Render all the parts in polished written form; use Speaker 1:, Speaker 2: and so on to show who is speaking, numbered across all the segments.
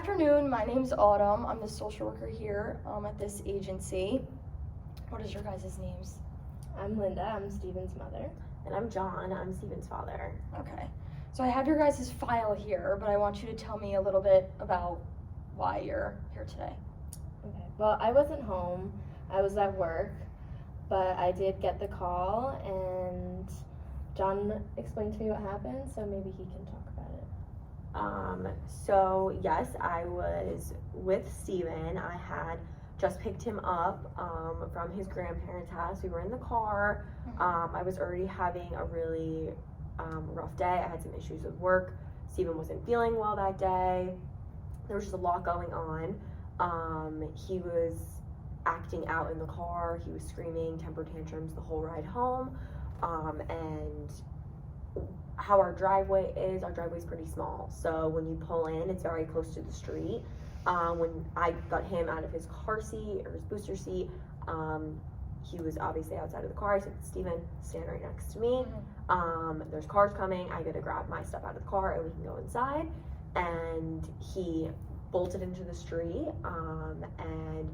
Speaker 1: afternoon. My name's Autumn. I'm the social worker here at this agency. What is your guys' names?
Speaker 2: I'm Linda. I'm Steven's mother.
Speaker 3: And I'm John. I'm Steven's father.
Speaker 1: Okay. So I have your guys' file here, but I want you to tell me a little bit about why you're here today.
Speaker 2: Okay. Well, I wasn't home. I was at work, but I did get the call, and John explained to me what happened, so maybe he can talk about it.
Speaker 3: So yes, I was with Steven. I had just picked him up from his grandparents' house. We were in the car. I was already having a really rough day. I had some issues with work. Steven wasn't feeling well that day. There was just a lot going on. He was acting out in the car. He was screaming, temper tantrums the whole ride home. And how our driveway is pretty small. So when you pull in, it's very close to the street. When I got him out of his car seat or his booster seat, he was obviously outside of the car. I said, Steven, stand right next to me. There's cars coming. I gotta grab my stuff out of the car and we can go inside. And he bolted into the street, and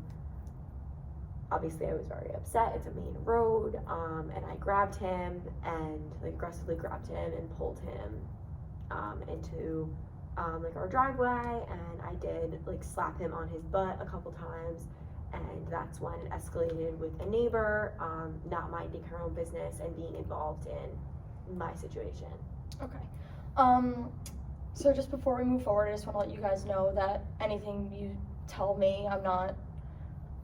Speaker 3: obviously I was very upset. It's a main road, and I grabbed him and aggressively grabbed him and pulled him into our driveway, and I did slap him on his butt a couple times, and that's when it escalated with a neighbor not minding her own business and being involved in my situation.
Speaker 1: Okay. So just before we move forward, I just want to let you guys know that anything you tell me, I'm not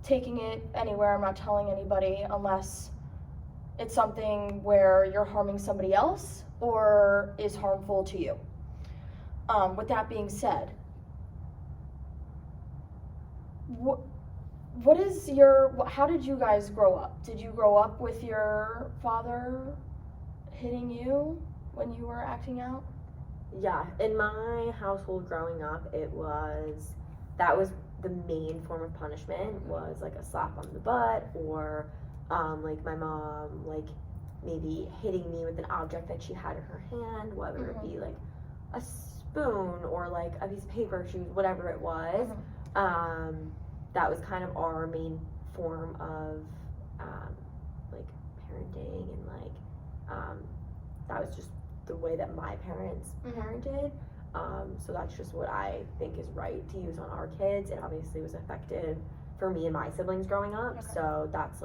Speaker 1: taking it anywhere. I'm not telling anybody unless it's something where you're harming somebody else or is harmful to you. With that being said, how did you guys grow up? Did you grow up with your father hitting you when you were acting out?
Speaker 3: Yeah, in my household growing up, that was the main form of punishment, was a slap on the butt, or my mom maybe hitting me with an object that she had in her hand, whether it be a spoon or a piece of paper, shoes, whatever it was. That was kind of our main form of parenting, and that was just the way that my parents parented. So that's just what I think is right to use on our kids. It obviously was effective for me and my siblings growing up. Okay. So that's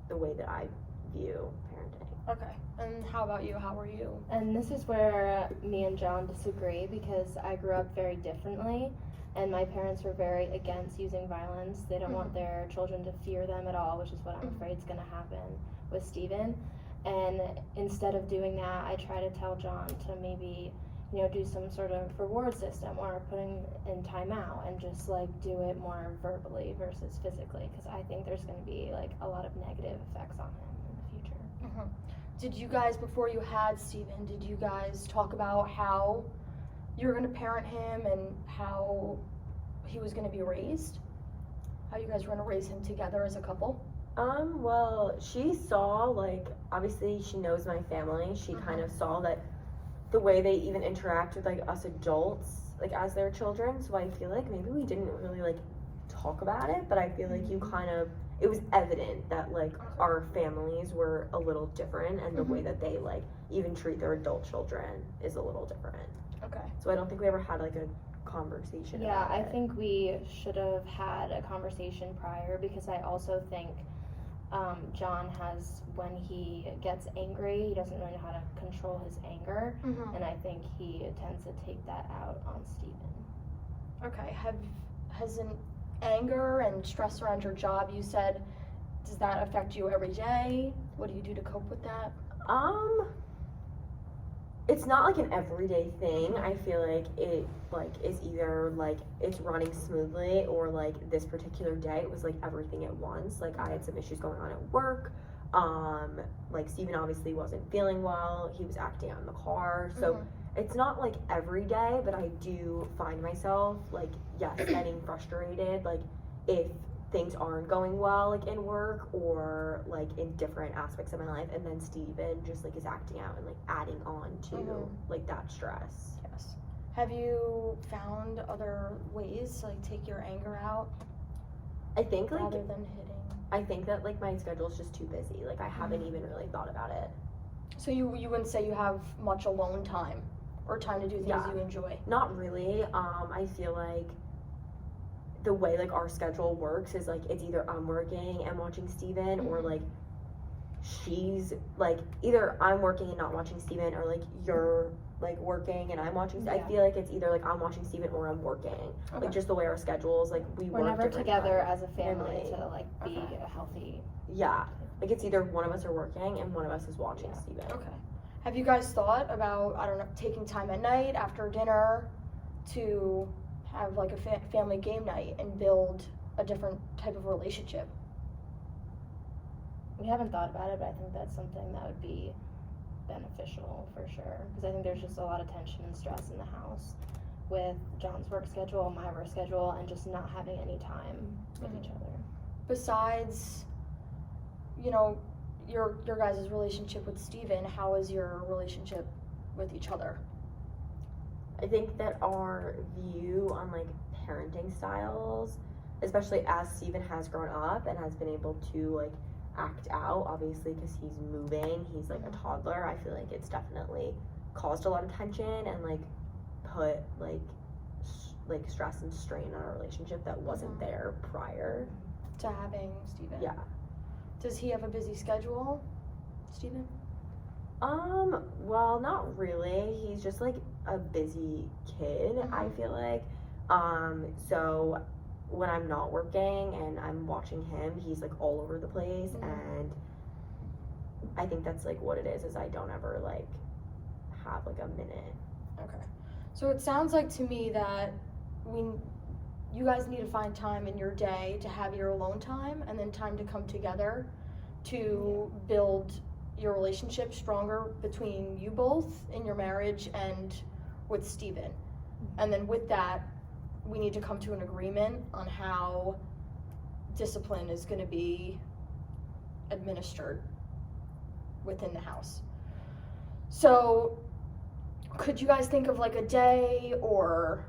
Speaker 3: the way that I view parenting.
Speaker 1: Okay. And how about you? How were you?
Speaker 2: And this is where me and John disagree, because I grew up very differently, and my parents were very against using violence. They don't want their children to fear them at all, which is what I'm afraid is going to happen with Steven. And instead of doing that, I try to tell John to maybe do some sort of reward system, or putting in timeout, and just do it more verbally versus physically, because I think there's going to be a lot of negative effects on him in the future.
Speaker 1: Did you guys, before you had Steven, did you guys talk about how you were going to parent him and how he was going to be raised? How you guys were going to raise him together as a couple?
Speaker 3: Well, she saw, obviously she knows my family. She kind of saw that the way they even interact with us adults as their children. So I feel maybe we didn't really talk about it, but I feel it was evident that our families were a little different, and the way that they even treat their adult children is a little different.
Speaker 1: Okay.
Speaker 3: So I don't think we ever had a conversation about
Speaker 2: I
Speaker 3: it.
Speaker 2: think we should have had a conversation prior, because I also think John has, when he gets angry, he doesn't really know how to control his anger, and I think he tends to take that out on Steven.
Speaker 1: Okay. Has an anger and stress around your job, you said, does that affect you every day? What do you do to cope with that?
Speaker 3: It's not an everyday thing. I feel it is either it's running smoothly, or this particular day it was everything at once. I had some issues going on at work. Steven obviously wasn't feeling well. He was acting out in the car. So it's not every day, but I do find myself getting frustrated if things aren't going well in work, or in different aspects of my life, and then Steven just is acting out and adding on to that stress.
Speaker 1: Yes. Have you found other ways to like take your anger out
Speaker 3: I think like
Speaker 1: rather than hitting?
Speaker 3: I think that like my schedule's just too busy. Like I haven't even really thought about it.
Speaker 1: So you wouldn't say you have much alone time or time to do things
Speaker 3: Yeah.
Speaker 1: you enjoy?
Speaker 3: Not really. I feel like the way like our schedule works is like it's either I'm working and watching Steven or
Speaker 1: Mhm.
Speaker 3: like she's like either I'm working and not watching Steven or like you're like working and I'm watching I
Speaker 2: Yeah.
Speaker 3: feel like it's either like I'm watching Steven or I'm working.
Speaker 1: Okay.
Speaker 3: Like just the way our schedules like we
Speaker 2: We're
Speaker 3: work
Speaker 2: never
Speaker 3: different
Speaker 2: together
Speaker 3: times.
Speaker 2: as a family
Speaker 3: Really.
Speaker 2: to like be
Speaker 1: Okay.
Speaker 2: a healthy.
Speaker 3: Yeah. Like it's either one of us are working and one of us is watching
Speaker 2: Yeah.
Speaker 3: Steven.
Speaker 1: Okay. Have you guys thought about, I don't know, taking time at night after dinner to have like a family game night and build a different type of relationship?
Speaker 2: We haven't thought about it, but I think that's something that would be beneficial for sure. Because I think there's just a lot of tension and stress in the house with John's work schedule, my work schedule, and just not having any time with each other.
Speaker 1: Besides, you know, your guys' relationship with Steven, how is your relationship with each other?
Speaker 3: I think that our view on like parenting styles, especially as Steven has grown up and has been able to like act out, obviously because he's moving, he's like a toddler, I feel like it's definitely caused a lot of tension and like put like stress and strain on our relationship that wasn't there prior.
Speaker 1: To having Steven?
Speaker 3: Yeah.
Speaker 1: Does he have a busy schedule, Steven?
Speaker 3: Well, not really. He's just like a busy kid, I feel like. So when I'm not working and I'm watching him, he's like all over the place, and I think that's like what it is I don't ever like have like a minute.
Speaker 1: Okay. So it sounds like to me that you guys need to find time in your day to have your alone time and then time to come together to build your relationship stronger between you both in your marriage and with Steven. And then with that, we need to come to an agreement on how discipline is going to be administered within the house. So could you guys think of like a day or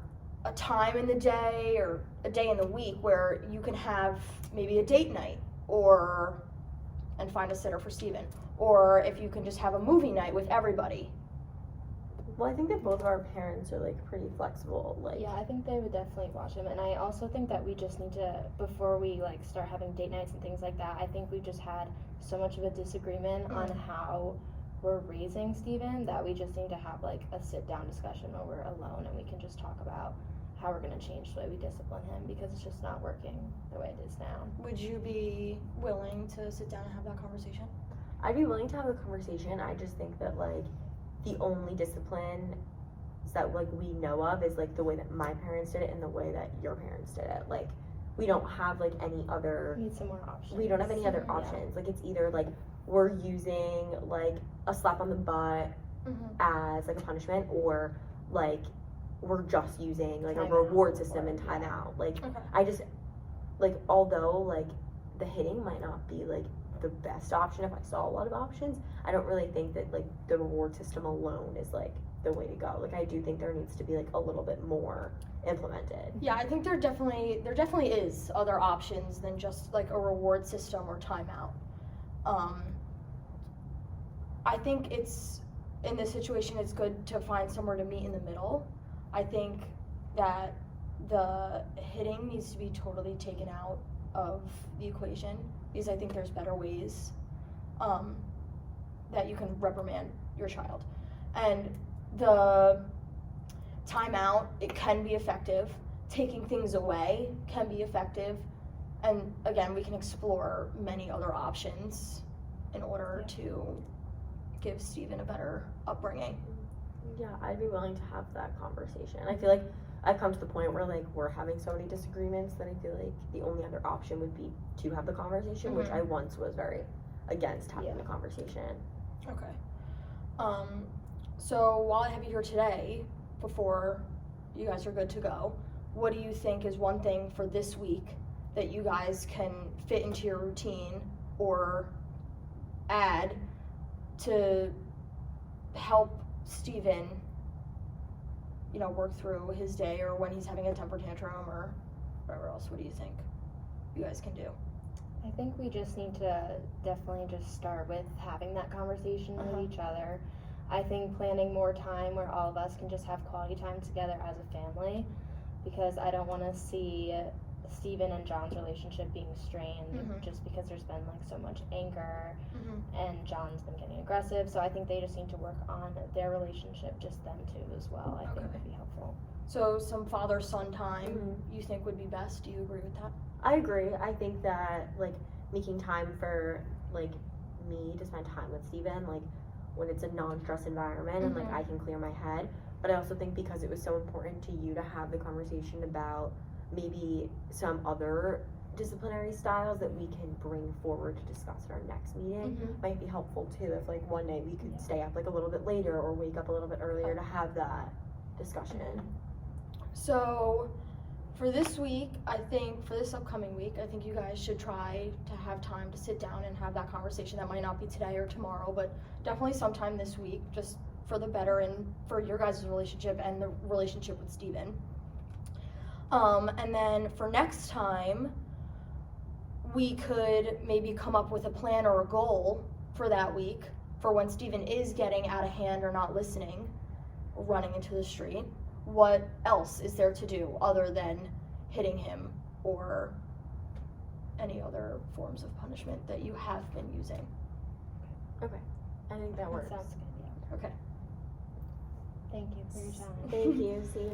Speaker 1: a time in the day or a day in the week where you can have maybe a date night and find a sitter for Steven, or if you can just have a movie night with everybody?
Speaker 3: Well, I think that both of our parents are like pretty flexible. Like
Speaker 2: Yeah, I think they would definitely watch him, and I also think that we just need to, before we like start having date nights and things like that, I think we just had so much of a disagreement on how we're raising Steven that we just need to have like a sit down discussion where we're alone and we can just talk about how we're going to change the way we discipline him, because it's just not working the way it is now.
Speaker 1: Would you be willing to sit down and have that conversation?
Speaker 3: I'd be willing to have a conversation. I just think that like the only discipline that like we know of is like the way that my parents did it and the way that your parents did it. Like we don't have like any other
Speaker 2: We need some more options.
Speaker 3: we don't have any other
Speaker 2: Yeah.
Speaker 3: options. Like it's either like we're using like a slap on the butt as like a punishment, or like we're just using like a
Speaker 2: Time
Speaker 3: reward
Speaker 2: out,
Speaker 3: system
Speaker 2: or-
Speaker 3: and time
Speaker 2: yeah.
Speaker 3: out. Like
Speaker 1: Okay.
Speaker 3: I just like, although like the hitting might not be like the best option if I saw a lot of options, I don't really think that like the reward system alone is like the way to go. Like I do think there needs to be like a little bit more implemented.
Speaker 1: Yeah, I think there definitely is other options than just like a reward system or timeout. I think it's, in this situation, it's good to find somewhere to meet in the middle. I think that the hitting needs to be totally taken out of the equation, because I think there's better ways that you can reprimand your child. And the timeout, it can be effective. Taking things away can be effective. And again, we can explore many other options in order to give Steven a better upbringing.
Speaker 3: Yeah, I'd be willing to have that conversation. I feel like I've come to the point where like we're having so many disagreements that I feel like the only other option would be to have the conversation, which I once was very against having the conversation.
Speaker 1: Okay. So while I have you here today, before you guys are good to go, what do you think is one thing for this week that you guys can fit into your routine or add to help Steven you know, work through his day or when he's having a temper tantrum or whatever else. What do you think you guys can do?
Speaker 2: I think we just need to definitely just start with having that conversation with each other. I think planning more time where all of us can just have quality time together as a family, because I don't want to see Steven and John's relationship being strained just because there's been like so much anger and John's been getting aggressive. So I think they just need to work on their relationship, just them two as well. I think would be helpful.
Speaker 1: So some father-son time you think would be best? Do you agree with that?
Speaker 3: I agree. I think that like making time for like me to spend time with Steven, like when it's a non-stress environment and like I can clear my head. But I also think because it was so important to you to have the conversation about maybe some other disciplinary styles that we can bring forward to discuss at our next meeting might be helpful too. If like one night we could stay up like a little bit later or wake up a little bit earlier to have that discussion.
Speaker 1: So for this week, for this upcoming week, I think you guys should try to have time to sit down and have that conversation. That might not be today or tomorrow, but definitely sometime this week, just for the better and for your guys' relationship and the relationship with Steven. And then for next time, we could maybe come up with a plan or a goal for that week for when Steven is getting out of hand or not listening, running into the street. What else is there to do other than hitting him or any other forms of punishment that you have been using?
Speaker 3: Okay, I think that works.
Speaker 2: That sounds good, yeah.
Speaker 1: Okay.
Speaker 2: Thank you for your time.
Speaker 3: Thank you. See you.